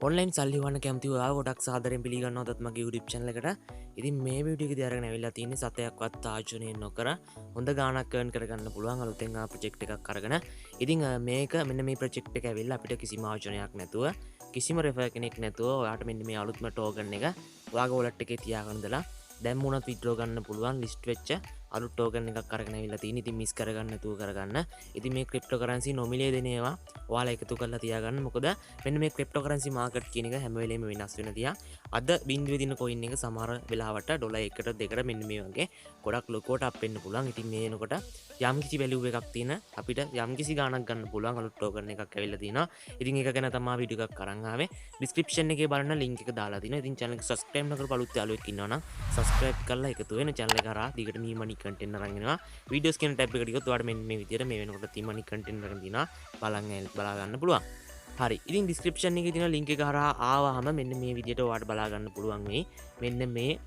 Online සල්ලිවන්න කැමති ගොඩක් සාදරෙන් පිළිගන්නවදත් මගේ YouTube channel එකට. ඉතින් මේ වීඩියෝ එකේ අරගෙන ඇවිල්ලා තියෙන්නේ සතයක්වත් තාර්ජනය නොකර හොඳ ගාණක් earn කරගන්න පුළුවන් අලුතෙන් ආ ප්‍රොජෙක්ට් එකක් අරගෙන. ඉතින් මේක මෙන්න මේ ප්‍රොජෙක්ට් එක ඇවිල්ලා අපිට කිසිම ආයෝජනයක් නැතුව කිසිම රෙෆර් කෙනෙක් නැතුව ඔයාට මෙන්න මේ අලුත්ම ටෝකන් එක ඔයාගේ wallet එකේ තියාගන්න දලා දැන් මුණත් withdraw ගන්න පුළුවන් ලිස්ට් වෙච්ච අලුත් ටෝකන් එකක් අරගෙන ඇවිල්ලා තියෙන්නේ. ඉතින් මිස් කරගන්න නැතුව කරගන්න. ඉතින් මේ ක්‍රිප්ටෝකරන්සි නොමිලේ දෙන ඒවා ඔයාලා එකතු කරලා තියාගන්න. මොකද මෙන්න මේ ක්‍රිප්ටෝකරන්සි මාකට් කියන එක හැම වෙලේම වෙනස් වෙන තියා. අද බින්දුවේ දින කොයින් එක සමහර වෙලාවට ඩොලර් 1ට 2ට මෙන්න මේ වගේ ගොඩක් ලොකුවට අප් වෙන්න පුළුවන්. ඉතින් මේ එනකොට යම් කිසි වැලියු එකක් තියෙන අපිට යම් කිසි ගාණක් ගන්න පුළුවන් අලුත් ටෝකන් එකක් ඇවිල්ලා තිනවා. ඉතින් ඒක ගැන තමයි වීඩියෝ එකක් අරන් ආවේ. ඩිස්ක්‍රිප්ෂන් එකේ බලන්න ලින්ක් එක දාලා තිනවා. ඉතින් channel එක subscribe නොකරපු අලුත් යාළුවෙක් ඉන්නවා නම් subscribe කරලා එකතු වෙන channel එක හරහා දිගට eMoney content අරන් එනවා. videos කියන tab එකට ගියොත් ඔයාලට මෙන්න මේ විදියට මේ වෙනකොට eMoney content අරන් දිනවා බලා ගන්න පුළුවන්. හරි, ඉතින් ඩිස්ක්‍රිප්ෂන් එකේ තියෙන ලින්ක් එක හරහා ආවහම මෙන්න මේ විදියට ඔයාලට බලා ගන්න පුළුවන් වෙයි. මෙන්න මේ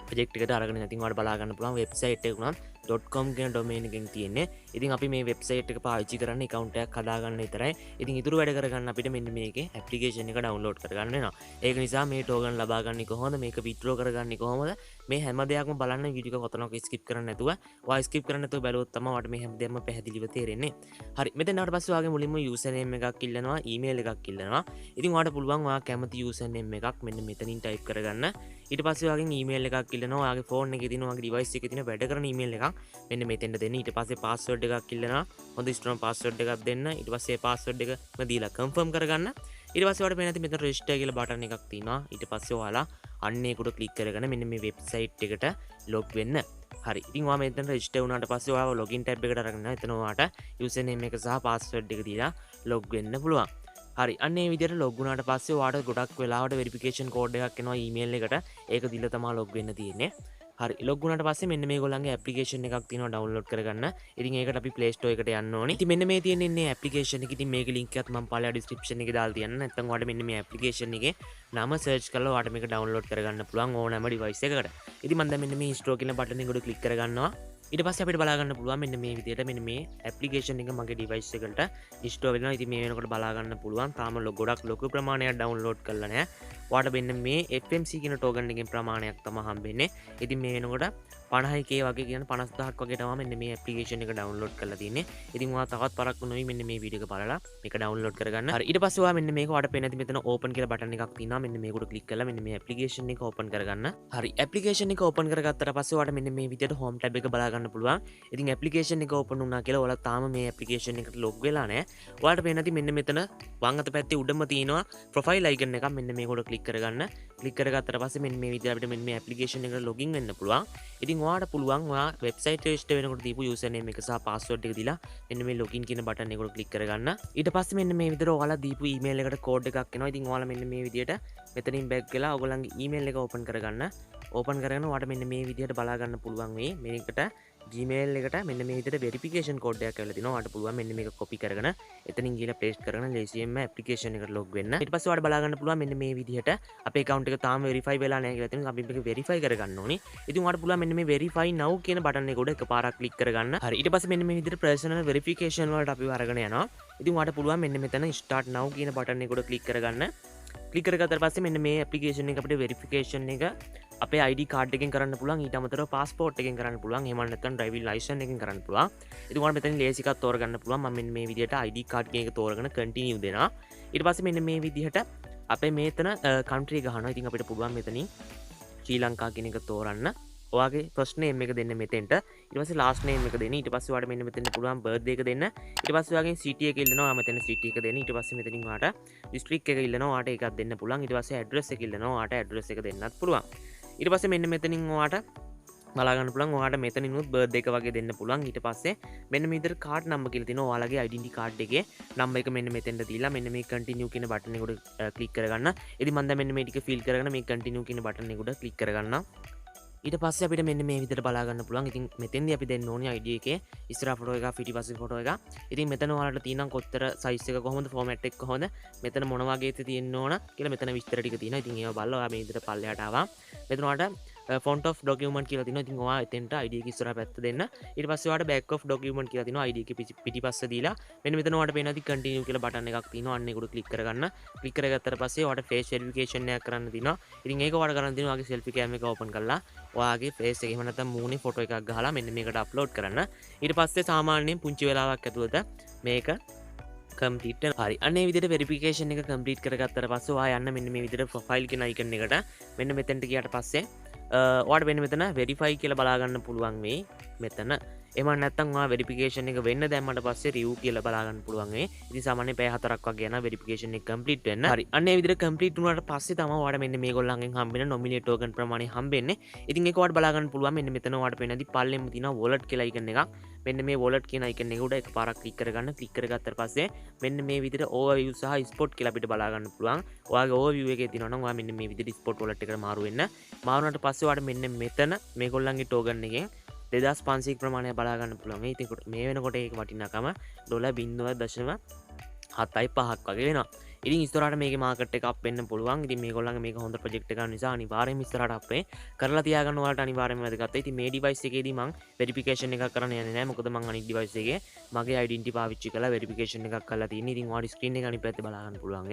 ප්‍රොජෙක්ට් එකට අරගෙන ඉතින් ඔයාලට බලා ගන්න පුළුවන් වෙබ්සයිට් එක උනත් .com කියන ඩොමේන් එකෙන් තියෙන්නේ. ඉතින් අපි මේ වෙබ්සයිට් එක පාවිච්චි කරන්නේ account එකක් හදාගන්න විතරයි. ඉතින් ඊටු වැඩ කරගන්න අපිට මෙන්න මේකේ ඇප්ලිකේෂන් එක ඩවුන්ලෝඩ් කරගන්න වෙනවා. ඒක නිසා මේ ටෝකන් ලබා ගන්න කොහොමද, මේක withdraw කරගන්නේ කොහොමද, මේ හැම දෙයක්ම බලන්න වීඩියෝ එක කොතනක skip කරන්න නැතුව, ඔයා skip කරන්න නැතුව බැලුවොත් තමයි ඔයාලට මේ හැම දෙයක්ම පැහැදිලිව තේරෙන්නේ. හරි, මෙතන ආවට පස්සේ ඔයාගේ මුලින්ම username එකක් ඉල්ලනවා, email එකක් ඉල්ලනවා. ඉතින් ඔයාලට පුළුවන් ඔයා කැමති username එකක් මෙන්න මෙතනින් type කරගන්න. ඊට පස්සේ ඔයාගෙන් email එකක් ඉල්ලනවා. ඔයාගේ phone එකේ තියෙන ඔයාගේ device එකේ තියෙන වැඩ කරන email එකක් මෙන්න මෙතෙන්ට දෙන්න. ඊට පස්සේ password එකක් ඉල්ලනවා. හොඳ strong password එකක් දෙන්න. ඊට පස්සේ ඒ password එකම දීලා confirm කරගන්න. ඊට පස්සේ ඔයාලට පේන මෙතන register කියලා බටන් එකක් තියෙනවා. ඊට පස්සේ ඔයාලා අන්න ඒකට ක්ලික් කරගෙන මෙන්න මේ වෙබ්සයිට් එකට log වෙන්න. හරි, ඉතින් ඔයා මෙතන register වුණාට පස්සේ ඔයාව login tab එකට අරගෙන එතන ඔයාට username එක සහ password එක දීලා log වෙන්න පුළුවන්. හරි, අන්න ඒ විදිහට log වුණාට පස්සේ ඔයාට ගොඩක් වෙලාවට verification code එකක් එනවා email එකට. ඒක දීලා තමයි log වෙන්න තියෙන්නේ. හරි, log වුණාට පස්සේ මෙන්න මේගොල්ලන්ගේ application එකක් තියෙනවා download කරගන්න. ඉතින් ඒකට අපි Play Store එකට යන්න ඕනේ. ඉතින් මෙන්න මේ තියෙන ඉන්නේ application එක. ඉතින් මේකේ link එකත් මම පළල description එකේ දාලා තියන්න. නැත්නම් ඔයාලට මෙන්න මේ application එකේ නම search කරලා ඔයාලට මේක download කරගන්න පුළුවන් ඕනෑම device එකකට. ඉතින් මම දැන් මෙන්න මේ install කියන button එක උඩ click කරගන්නවා. ඊට පස්සේ අපිට බලා ගන්න පුළුවන් මෙන්න මේ විදිහට මෙන්න මේ application එක මගේ device එකට install වෙනවා. ඉතින් මේ වෙනකොට බලා ගන්න පුළුවන් තාම ගොඩක් ලොකු ප්‍රමාණයක් download කරලා නැහැ. ඔයාලට මෙන්න මේ FMC කියන token එකෙන් ප්‍රමාණයක් තමයි හම්බෙන්නේ. ඉතින් මේ වෙනකොට 50k වගේ කියන 50000ක් වගේ තමයි මෙන්න මේ application එක download කරලා තියෙන්නේ. ඉතින් ඔයා තවත් පරක්කු නොවි මෙන්න මේ වීඩියෝ එක බලලා මේක download කරගන්න. හරි, ඊට පස්සේ ඔයා මෙන්න මේක ඔයාලට පේන ඇති මෙතන open කියලා button එකක් තියෙනවා. මෙන්න මේකට click කරලා මෙන්න මේ application එක open කරගන්න. හරි, application එක open කරගත්තට පස්සේ ඔයාලට මෙන්න මේ විදිහට home tab එක බලා ගන්න පුළුවන්. ඉතින් application එක open වුණා කියලා ඔයාලා තාම මේ application එකට log වෙලා නැහැ. ඔයාලට පේන ඇති මෙන්න මෙතන වම් අත පැත්තේ උඩම තියෙනවා profile icon එකක්. මෙන්න මේකට click කරගන්න. click කරගත්තට පස්සේ මෙන්න මේ විදිහට අපිට මෙන්න මේ application එකට login වෙන්න පුළුවන්. ඉතින් ඔයාලට පුළුවන් ඔයා website register වෙනකොට දීපු username එක සහ password එක දීලා මෙන්න මේ login කියන button එකට click කරගන්න. ඊට පස්සේ මෙන්න මේ විදිහට ඔයාලා දීපු email එකට code එකක් එනවා. ඉතින් ඔයාලා මෙන්න මේ විදිහට මෙතනින් back වෙලා ඔයගොල්ලන්ගේ email එක open කරගන්න. open කරගෙන ඔයාලට මෙන්න මේ විදිහට බලා ගන්න පුළුවන් වෙයි. මේකට Gmail එකට මෙන්න මේ විදිහට verification code එකක් ඇවිල්ලා තිනවා. ඔයාලට පුළුවන් මෙන්න මේක copy කරගෙන එතනින් ගිහලා paste කරගෙන ලේසියෙන්ම application එකට log වෙන්න. ඊට පස්සේ ඔයාලට බලා ගන්න පුළුවන් මෙන්න මේ විදිහට අපේ account එක තාම verify වෙලා නැහැ කියලා තියෙනවා. අපි මේක verify කරගන්න ඕනේ. ඉතින් ඔයාලට පුළුවන් මෙන්න මේ verify now කියන button එක උඩ එකපාරක් click කරගන්න. හරි, ඊට පස්සේ මෙන්න මේ විදිහට personal verification වලට අපි අරගෙන යනවා. ඉතින් ඔයාලට පුළුවන් මෙන්න මෙතන start now කියන button එක උඩ click කරගන්න. click කරගත්තට පස්සේ මෙන්න මේ application එක අපිට verification එක අපේ ID card එකෙන් කරන්න පුළුවන්. ඊට අමතරව passport එකෙන් කරන්න පුළුවන්. එහෙම නැත්නම් driving license එකෙන් කරන්න පුළුවන්. ඉතින් ඔයාලට මෙතන ලේසි එකක් තෝරගන්න පුළුවන්. මම මෙන්න මේ විදිහට ID card එක තෝරගෙන continue දෙනවා. ඊට පස්සේ මෙන්න මේ විදිහට අපේ මේතන country ගහනවා. ඉතින් අපිට පුළුවන් මෙතනින් ශ්‍රී ලංකා කියන එක තෝරන්න. ඔයාගේ first name එක දෙන්න මෙතෙන්ට. ඊට පස්සේ last name එක දෙන්න. ඊට පස්සේ ඔයාලට මෙන්න මෙතෙන්ට පුළුවන් birthday එක දෙන්න. ඊට පස්සේ ඔයාගෙන් city එක ඉල්ලනවා. මෙතන city එක දෙන්න. ඊට පස්සේ මෙතනින් ඔයාලට district එක ඉල්ලනවා. ඔයාලට ඒකක් දෙන්න පුළුවන්. ඊට පස්සේ address එක ඉල්ලනවා. ඔයාලට address එක දෙන්නත් පුළුවන්. ඊට පස්සේ මෙන්න මෙතනින් ඔයාලට බලා ගන්න පුළුවන්. ඔයාලට මෙතනිනුත් birthday එක වගේ දෙන්න පුළුවන්. ඊට පස්සේ මෙන්න මේ විදිහට card number කියලා තියෙනවා. ඔයාලගේ identity card එකේ number එක මෙන්න මෙතෙන්ට දීලා මෙන්න මේ continue කියන button එක උඩ click කරගන්න. ඉතින් මම දැන් මෙන්න මේ ටික fill කරගෙන මේ continue කියන button එක උඩ click කරගන්නම්. ඊට පස්සේ අපිට මෙන්න මේ විදිහට බලා ගන්න පුළුවන්. ඉතින් මෙතෙන්දී අපි දෙන්න ඕනේ ID එකේ ඉස්සරහ ෆොටෝ එකක් පිටිපස්සේ ෆොටෝ එකක්. ඉතින් මෙතන ඔයාලට තියෙනවා කොතර size එක කොහොමද, format එක කොහොමද, මෙතන මොන වගේද තියෙන්න ඕන කියලා මෙතන විස්තර ටික තියෙනවා. ඉතින් ඒවා බලලා ඔයා මේ විදිහට පල්ලෙහාට ආවා. මෙතන ඔයාලට ෆොන්ට් ඔෆ් ඩොකියුමන්ට් කියලා තියෙනවා. ඉතින් ඔයා එතෙන්ට ID එක ඉස්සරහ පැත්ත දෙන්න. ඊට පස්සේ ඔයාලට back of document කියලා තියෙනවා. ID එක පිටිපස්ස දීලා මෙන්න මෙතන ඔයාලට පේනවා ඉතින් continue කියලා බටන් එකක් තියෙනවා. අන්න ඒකට ක්ලික් කරගන්න. ක්ලික් කරගත්තට පස්සේ ඔයාලට face verification එකක් කරන්න තියෙනවා. ඉතින් ඒක ඔයාලට කරන්න තියෙනවා ඔයාගේ selfie cam එක open කරලා ඔයාගේ face එක එහෙම නැත්නම් මූණේ ෆොටෝ එකක් ගහලා මෙන්න මේකට අප්ලෝඩ් කරන්න. ඊට පස්සේ සාමාන්‍යයෙන් පුංචි වෙලාවක් ඇතුළත මේක කම්ප්ලීට් හරි අන්නේ විදිහට වෙරිෆිකේෂන් එක කම්ප්ලීට් කරගත්තට පස්සේ ඔයා යන්න මෙන්න මේ විදිහට ප්‍රොෆයිල් කියන අයිකන් එකට මෙන්න මෙතනට ගියාට පස්සේ ඔයාලට වෙන මෙතන වෙරිෆයි කියලා බලා ගන්න පුළුවන් මේ මෙතන එම නැත්තම් ඔයා වෙරිෆිකේෂන් එක වෙන්න දැම්මට පස්සේ රිව් කියලා බලා ගන්න පුළුවන් මේ ඉතින් සාමාන්‍යයෙන් පැය 4ක් වගේ යනවා වෙරිෆිකේෂන් එක කම්ප්ලීට් වෙන්න හරි අන්නේ විදිහට කම්ප්ලීට් වුණාට පස්සේ තමයි ඔයාලට මෙන්න මේගොල්ලන්ගෙන් හම්බෙන නොමිනේට් ටෝකන් ප්‍රමාණය හම්බෙන්නේ ඉතින් ඒක ඔයාලට බලා ගන්න පුළුවන් මෙන්න මෙතන ඔයාලට පේනදී පල්ලෙම තියෙනවා wallet කියලා අයිකන් එකක් මෙන්න මේ wallet කියන අයිකන් එක උඩ එකපාරක් ක්ලික් කරගන්න ක්ලික් කරගත්තට පස්සේ මෙන්න මේ විදිහට overview සහ spot කියලා අපිට බලා ගන්න පුළුවන් ඔයාගේ overview එකේ තියෙනවා නම් ඔයා මෙන්න මේ විදිහට spot wallet එකට මාරු වෙන්න මාරුනට පස්සේ ඔයාලට මෙන්න මෙතන මේගොල්ලන්ගේ ටෝකන් එකෙන් 2500 ප්‍රමාණය බලා ගන්න පුළුවන්. ඉතින් මේ වෙනකොට ඒක වටිනාකම $0.75ක් වගේ වෙනවා. ඉතින් ඉස්සරහට මේකේ මාකට් එක අප් වෙන්න පුළුවන්. ඉතින් මේගොල්ලන්ගේ මේක හොඳ ප්‍රොජෙක්ට් එකක් නිසා අනිවාර්යයෙන්ම ඉස්සරහට අප් වෙයි. කරලා තියාගන්න ඔයාලට අනිවාර්යයෙන්ම වැදගත්. ඉතින් මේ ඩිවයිස් එකේදී මම වෙරිෆිකේෂන් එකක් කරන්න යන්නේ නැහැ. මොකද මම අනිත් ඩිවයිස් එකේ මගේ ඩෙන්ටිටි පාවිච්චි කරලා වෙරිෆිකේෂන් එකක් කරලා තියෙන්නේ. ඉතින් ඔයාලට ස්ක්‍රීන් එක අනිත් පැත්තේ බලා ගන්න පුළුවන්.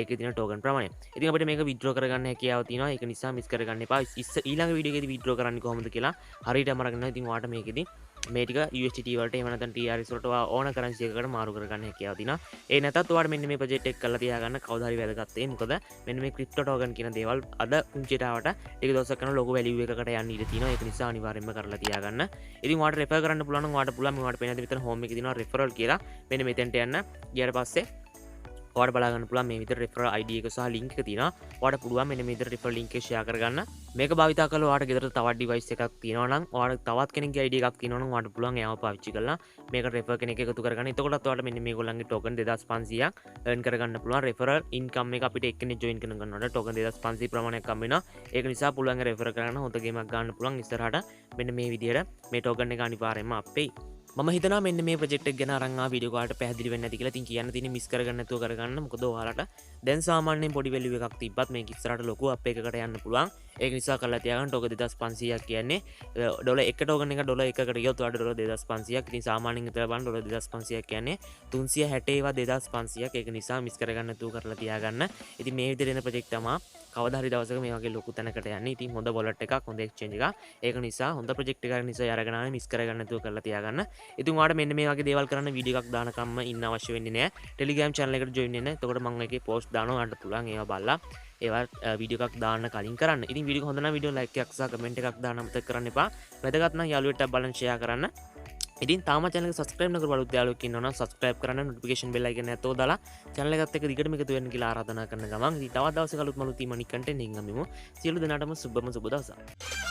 ඒකේ තියෙන ටෝකන් ප්‍රමාණය. ඉතින් අපිට මේක විත්ඩ්‍රෝ කරගන්න හැකියාව තියෙනවා. ඒක නිසා මිස් කරගන්න එපා. ඊළඟ වීඩියෝ එකේදී විත්ඩ්‍රෝ කරන්නේ කොහොමද කියලා හරියටම අරගෙන ඉතින් ඔයාලට මේකෙදී මේ ටික USDT වලට එහෙම නැත්නම් TRS වලට ඕන කරන්සි එකකට මාරු කරගන්න හැකියාව තියෙනවා. ඒ නැතත් ඔයාලට මෙන්න මේ ප්‍රොජෙක්ට් එක කරලා තියාගන්න කවදා හරි වැදගත් වෙයි. මොකද මෙන්න මේ ක්‍රිප්ටෝ ටෝකන් කියන දේවල් අද පුංචිට ආවට ටික දවසක් කරන ලොකු වැලියු එකකට යන්න ඉඩ තියෙනවා. ඒක නිසා අනිවාර්යයෙන්ම කරලා තියාගන්න. ඉතින් ඔයාලට රෙෆර් කරන්න පුළුවන් නම් ඔයාලට පුළුවන් මෙයාට පේනද මෙතන හෝම් එකේ තියෙනවා referral කියලා. මෙන්න මෙතෙන්ට යන්න. ගියාට පස්සේ ඔයාලට බලා ගන්න පුළුවන් මේ විදිහට referral ID එක සහ link එක තියෙනවා. ඔයාලට පුළුවන් මෙන්න මේ විදිහට referral link එක share කරගන්න. මේක භාවිතා කරලා ඔයාලට ගෙදර තවත් device එකක් තියෙනවා නම් ඔයාලට තවත් කෙනෙක්ගේ ID එකක් තියෙනවා නම් ඔයාලට පුළුවන් ඒව පාවිච්චි කරලා මේක refer කෙනෙක් එකතු කරගන්න. එතකොටත් ඔයාලට මෙන්න මේගොල්ලන්ගේ token 2500ක් earn කරගන්න පුළුවන්. referral income එක අපිට එක්කෙනෙක් join කරන ගන්නකොට token 2500 ප්‍රමාණයක් හම්බ වෙනවා. ඒක නිසා පුළුවන් refer කරගන්න හොඳ ගේමක් ගන්න පුළුවන්. ඉස්සරහට මෙන්න මේ විදිහට මේ token එක අනිවාර්යයෙන්ම අපේ මම හිතනවා මෙන්න මේ ප්‍රොජෙක්ට් එක ගැන අරන් ආ වීඩියෝ කාලට පැහැදිලි වෙන්නේ නැති කියලා. ඉතින් කියන්න තියෙන්නේ මිස් කරගන්න නැතුව කරගන්න. මොකද ඔයාලට දැන් සාමාන්‍යයෙන් පොඩි වැලියු එකක් තිබ්බත් මේක ඉස්සරහට ලොකු අප් එකකට යන්න පුළුවන්. ඒක නිසා කරලා තියාගන්න. ටෝකන් 2500ක් කියන්නේ ඩොලර් එක ටෝකන් එක ඩොලර් එකකට ගියොත් ඔයාලට ඩොලර් 2500ක්. ඉතින් සාමාන්‍යයෙන් හිතලා බලන්න ඩොලර් 2500ක් කියන්නේ 360 ඒවා 2500ක්. ඒක නිසා මිස් කරගන්න නැතුව කරලා තියාගන්න. ඉතින් මේ විදිහට එන ප්‍රොජෙක්ට් තමයි කවදා හරි දවසක මේ වගේ ලොකු තැනකට යන්නේ. ඉතින් හොඳ wallet එකක් හොඳ exchange එකක්. ඒක නිසා හොඳ ප්‍රොජෙක්ට් එකක් නිසා අරගෙන ආනේ මිස් කරගන්න නැතුව කරලා තියාගන්න. ඉතින් ඔයාලට මෙන්න මේ වගේ දේවල් කරන්න වීඩියෝ එකක් දානකම්ම ඉන්න අවශ්‍ය වෙන්නේ නැහැ. Telegram channel එකට join වෙන්න. එතකොට මම ඒකේ post දානවා ඔයාලට පුළුවන් ඒවා බලලා ඒවා වීඩියෝ එකක් දාන්න කලින් කරන්න. ඉතින් වීඩියෝ එක හොඳ නම් වීඩියෝ like එකක් සහ comment එකක් දාන්න අමතක කරන්න එපා. වැදගත් නම් යාළුවෙක්ට බලන්න share කරන්න. ඉතින් තාම channel එක subscribe නොකර බලුත් යාළුවෙක් ඉන්නවා නම් subscribe කරන්න notification bell icon එක ඇත්තෝ දාලා channel එකත් එක්ක දිගටම එකතු වෙන්න කියලා ආරාධනා කරන ගමන් ඉතින් තවත් දවසක අලුත් මලුත් content එකකින් හම්බෙමු. සියලු දෙනාටම සුබම සුබ දවසක්.